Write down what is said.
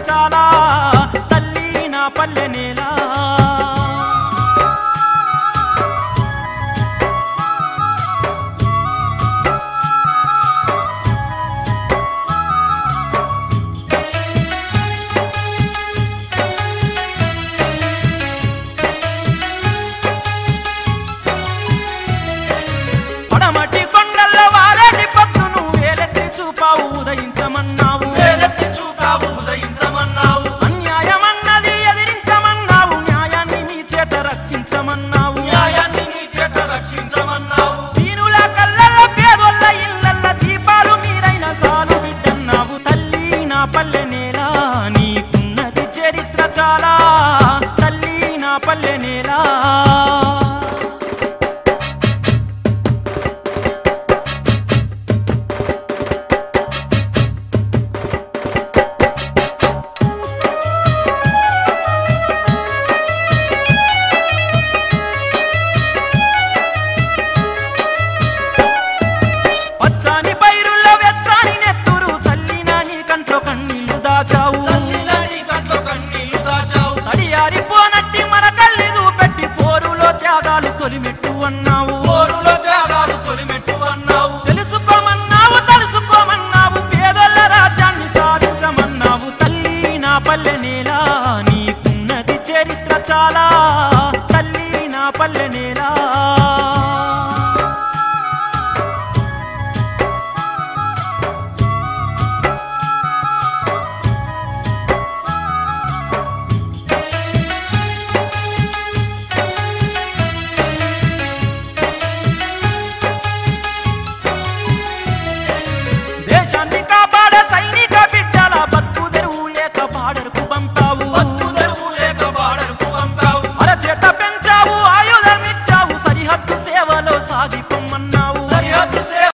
చాలా తల్లి నా పల్లె నేల పడమటి కొండల్లో వారేటి పత్తును వేలెత్తి చూపావు ఉదయించమన్నావు అన్యాయమన్నది ఎదిరించమన్నావు న్యాయాన్ని నీ చేత రక్షించమన్నావు దీనుల కళ్ళల్లో పేదోళ్ళ ఇళ్ళల్ల దీపాలు మీరైన సాలు బిడ్డన్నావు తల్లి నా పల్లె నేల నీకున్నది చరిత్ర చాలా తల్లి నా పల్లె నేల పచ్చాని పైరుల్లో వెచ్చాని నెత్తురు చల్లిన నీ కంట్లో కన్నీళ్లు దాచావు తడియారిపోనట్టి మన కళ్ళి చూపెట్టి పోరులో త్యాగాలు తొలిమెట్టు అన్నావు తెలుసుకోమన్నావు తలుసుకోమన్నావు పేదోళ్ళ రాజ్యాన్ని సాధించమన్నావు తల్లి నా పల్లె నేల నీకున్నది చరిత్ర చాలా తల్లి నా పల్లె నేల